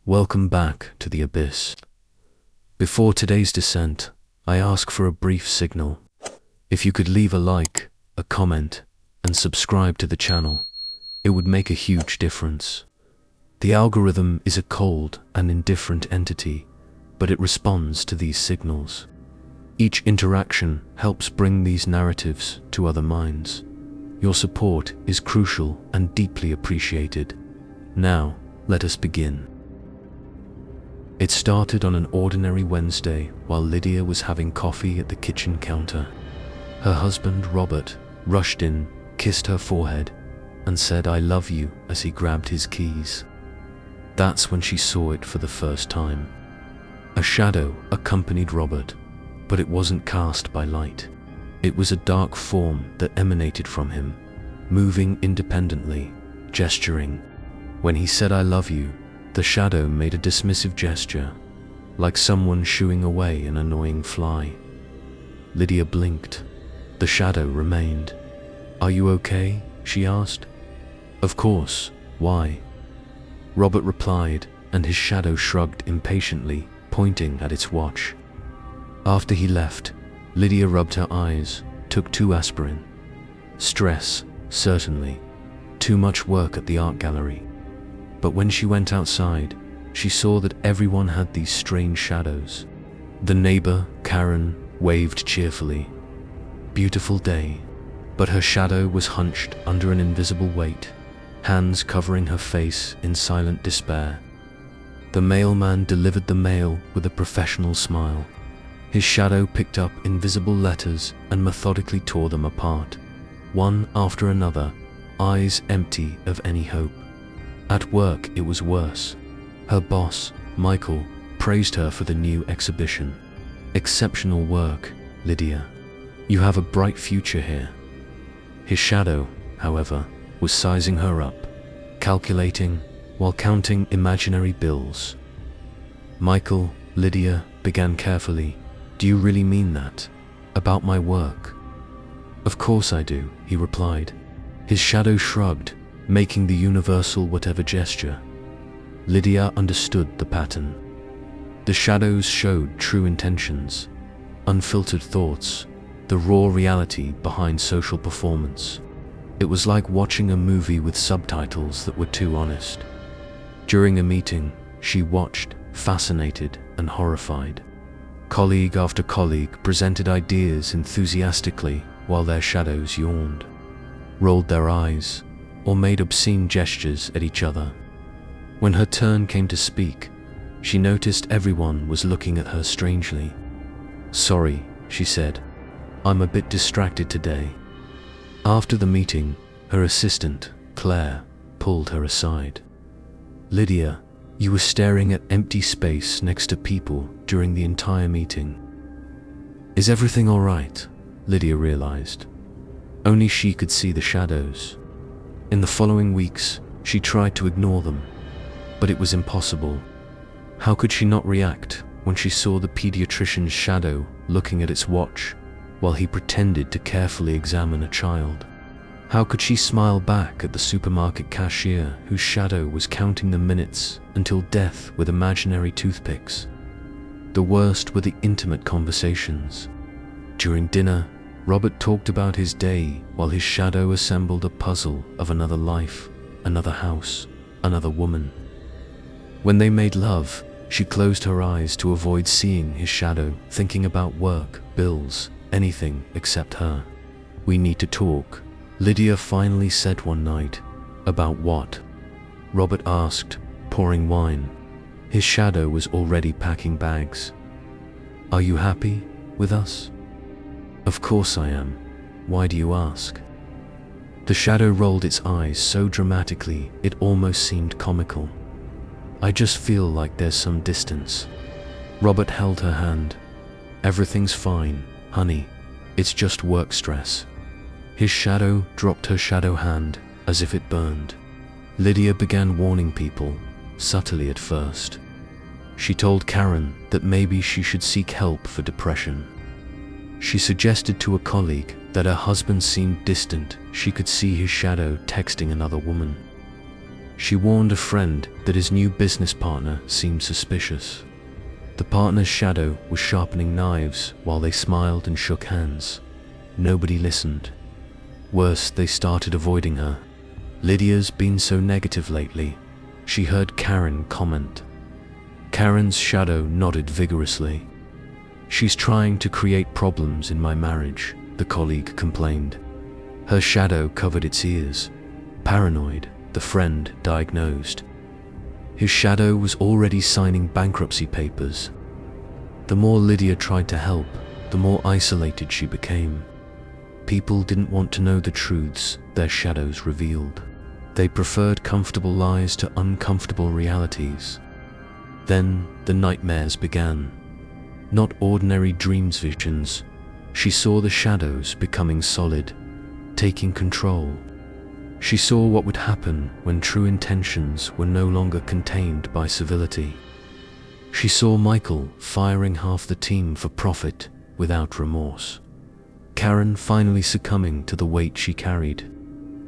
Welcome back to the Abyss. Before today's descent, I ask for a brief signal. If you could leave a like, a comment, and subscribe to the channel, it would make a huge difference. The algorithm is a cold and indifferent entity, but it responds to these signals. Each interaction helps bring these narratives to other minds. Your support is crucial and deeply appreciated. Now, let us begin. It started on an ordinary Wednesday while Lydia was having coffee at the kitchen counter. Her husband, Robert, rushed in, kissed her forehead, and said, "I love you," as he grabbed his keys. That's when she saw it for the first time. A shadow accompanied Robert, but it wasn't cast by light. It was a dark form that emanated from him, moving independently, gesturing. When he said, "I love you," the shadow made a dismissive gesture, like someone shooing away an annoying fly. Lydia blinked. The shadow remained. "Are you okay?" she asked. "Of course. Why?" Robert replied, and his shadow shrugged impatiently, pointing at its watch. After he left, Lydia rubbed her eyes, took 2 aspirin. Stress, certainly. Too much work at the art gallery. But when she went outside, she saw that everyone had these strange shadows. The neighbor, Karen, waved cheerfully. Beautiful day. But her shadow was hunched under an invisible weight, hands covering her face in silent despair. The mailman delivered the mail with a professional smile. His shadow picked up invisible letters and methodically tore them apart, one after another, eyes empty of any hope. At work, it was worse. Her boss, Michael, praised her for the new exhibition. "Exceptional work, Lydia. You have a bright future here." His shadow, however, was sizing her up, calculating while counting imaginary bills. "Michael," Lydia began carefully, "do you really mean that? About my work?" "Of course I do," he replied. His shadow shrugged, making the universal whatever gesture. Lydia understood the pattern. The shadows showed true intentions, unfiltered thoughts, the raw reality behind social performance. It was like watching a movie with subtitles that were too honest. During a meeting, she watched, fascinated and horrified. Colleague after colleague presented ideas enthusiastically while their shadows yawned, rolled their eyes, or made obscene gestures at each other. When her turn came to speak, she noticed everyone was looking at her strangely. "Sorry," she said. "I'm a bit distracted today." After the meeting, her assistant, Claire, pulled her aside. "Lydia, you were staring at empty space next to people during the entire meeting." "Is everything all right?" Lydia realized. Only she could see the shadows. In the following weeks, she tried to ignore them, but it was impossible. How could she not react when she saw the pediatrician's shadow looking at its watch while he pretended to carefully examine a child? How could she smile back at the supermarket cashier whose shadow was counting the minutes until death with imaginary toothpicks? The worst were the intimate conversations. During dinner, Robert talked about his day while his shadow assembled a puzzle of another life, another house, another woman. When they made love, she closed her eyes to avoid seeing his shadow, thinking about work, bills, anything except her. "We need to talk," Lydia finally said one night. "About what?" Robert asked, pouring wine. His shadow was already packing bags. "Are you happy with us?" "Of course I am. Why do you ask?" The shadow rolled its eyes so dramatically it almost seemed comical. "I just feel like there's some distance." Robert held her hand. "Everything's fine, honey. It's just work stress." His shadow dropped her shadow hand as if it burned. Lydia began warning people, subtly at first. She told Karen that maybe she should seek help for depression. She suggested to a colleague that her husband seemed distant. She could see his shadow texting another woman. She warned a friend that his new business partner seemed suspicious. The partner's shadow was sharpening knives while they smiled and shook hands. Nobody listened. Worse, they started avoiding her. "Lydia's been so negative lately," she heard Karen comment. Karen's shadow nodded vigorously. "She's trying to create problems in my marriage," the colleague complained. Her shadow covered its ears. "Paranoid," the friend diagnosed. His shadow was already signing bankruptcy papers. The more Lidia tried to help, the more isolated she became. People didn't want to know the truths their shadows revealed. They preferred comfortable lies to uncomfortable realities. Then the nightmares began. Not ordinary dreams, visions. She saw the shadows becoming solid, taking control. She saw what would happen when true intentions were no longer contained by civility. She saw Michael firing half the team for profit without remorse. Karen finally succumbing to the weight she carried.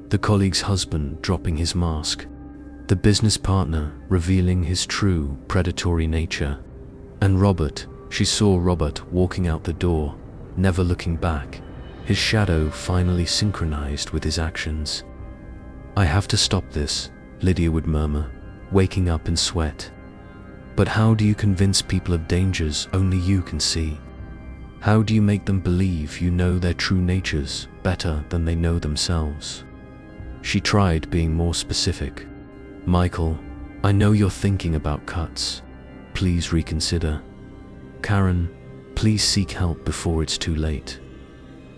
The colleague's husband dropping his mask. The business partner revealing his true predatory nature. And Robert, she saw Robert walking out the door, never looking back, his shadow finally synchronized with his actions. "I have to stop this," Lidia would murmur, waking up in sweat. But how do you convince people of dangers only you can see? How do you make them believe you know their true natures better than they know themselves? She tried being more specific. "Michael, I know you're thinking about cuts. Please reconsider. Karen, please seek help before it's too late.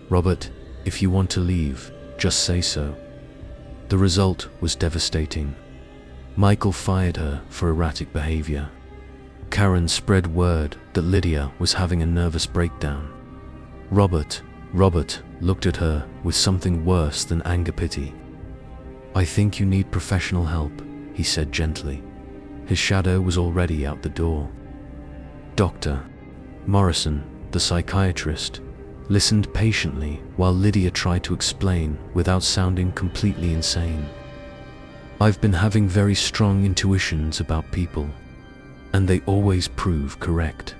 Robert, if you want to leave, just say so." The result was devastating. Michael fired her for erratic behavior. Karen spread word that Lidia was having a nervous breakdown. Robert looked at her with something worse than anger-pity. "I think you need professional help," he said gently. His shadow was already out the door. Dr. Morrison, the psychiatrist, listened patiently while Lidia tried to explain without sounding completely insane. "I've been having very strong intuitions about people, and they always prove correct."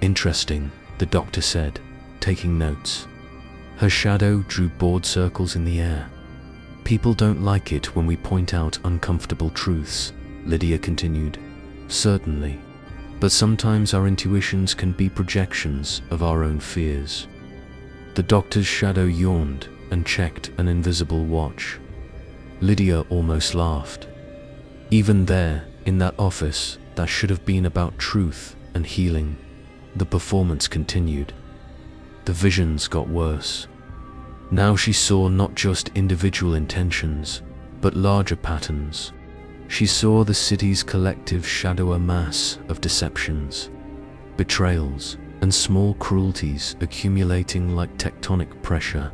"Interesting," the doctor said, taking notes. Her shadow drew bored circles in the air. "People don't like it when we point out uncomfortable truths," Lidia continued. "Certainly. But sometimes our intuitions can be projections of our own fears." The doctor's shadow yawned and checked an invisible watch. Lidia almost laughed. Even there, in that office that should have been about truth and healing, the performance continued. The visions got worse. Now she saw not just individual intentions, but larger patterns. She saw the city's collective shadow mass of deceptions, betrayals, and small cruelties accumulating like tectonic pressure.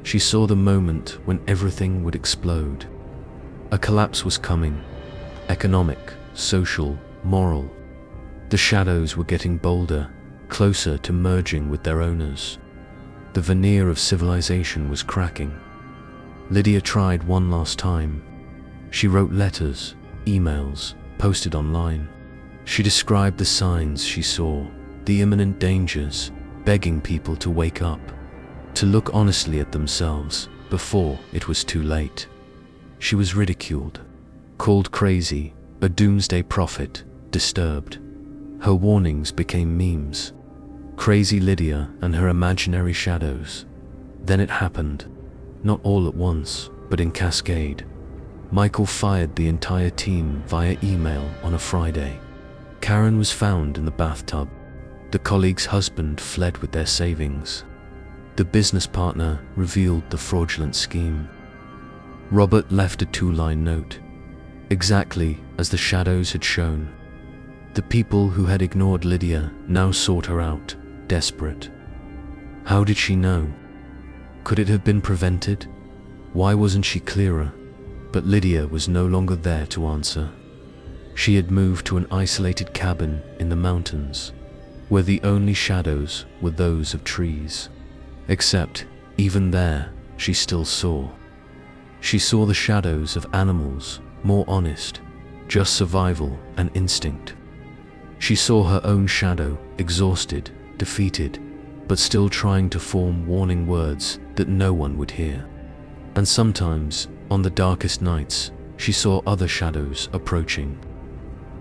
She saw the moment when everything would explode. A collapse was coming. Economic, social, moral. The shadows were getting bolder, closer to merging with their owners. The veneer of civilization was cracking. Lidia tried one last time. She wrote letters, emails, posted online. She described the signs she saw, the imminent dangers, begging people to wake up, to look honestly at themselves before it was too late. She was ridiculed, called crazy, a doomsday prophet, disturbed. Her warnings became memes. Crazy Lidia and her imaginary shadows. Then it happened. Not all at once, but in cascade. Michael fired the entire team via email on a Friday. Karen was found in the bathtub. The colleague's husband fled with their savings. The business partner revealed the fraudulent scheme. Robert left a 2-line note, exactly as the shadows had shown. The people who had ignored Lidia now sought her out, desperate. How did she know? Could it have been prevented? Why wasn't she clearer? But Lidia was no longer there to answer. She had moved to an isolated cabin in the mountains, where the only shadows were those of trees. Except, even there, she still saw. She saw the shadows of animals, more honest, just survival and instinct. She saw her own shadow, exhausted, defeated, but still trying to form warning words that no one would hear. And sometimes, on the darkest nights, she saw other shadows approaching.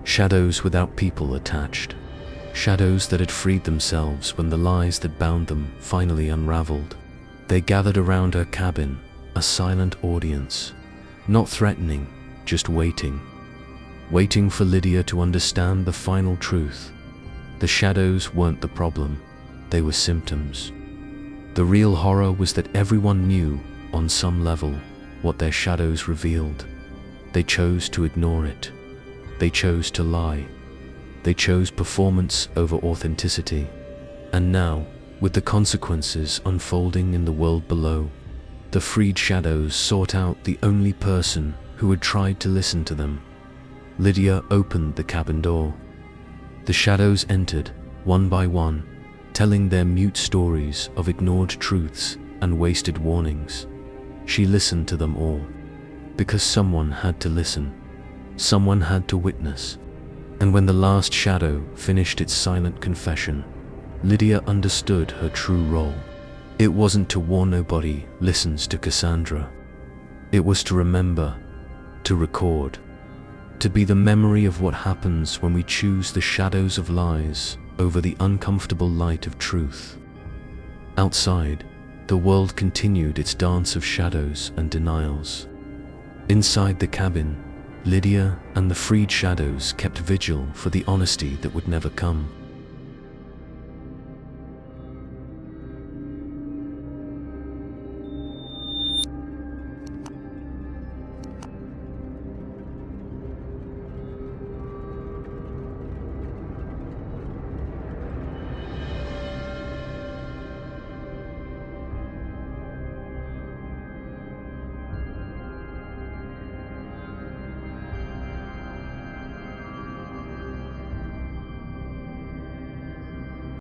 Shadows without people attached. Shadows that had freed themselves when the lies that bound them finally unraveled. They gathered around her cabin, a silent audience. Not threatening, just waiting. Waiting for Lidia to understand the final truth. The shadows weren't the problem, they were symptoms. The real horror was that everyone knew, on some level, what their shadows revealed. They chose to ignore it. They chose to lie. They chose performance over authenticity. And now, with the consequences unfolding in the world below, the freed shadows sought out the only person who had tried to listen to them. Lidia opened the cabin door. The shadows entered, one by one, telling their mute stories of ignored truths and wasted warnings. She listened to them all, because someone had to listen. Someone had to witness. And when the last shadow finished its silent confession, Lidia understood her true role. It wasn't to warn nobody listens to Cassandra. It was to remember, to record, to be the memory of what happens when we choose the shadows of lies over the uncomfortable light of truth. Outside, the world continued its dance of shadows and denials. Inside the cabin, Lidia and the freed shadows kept vigil for the honesty that would never come.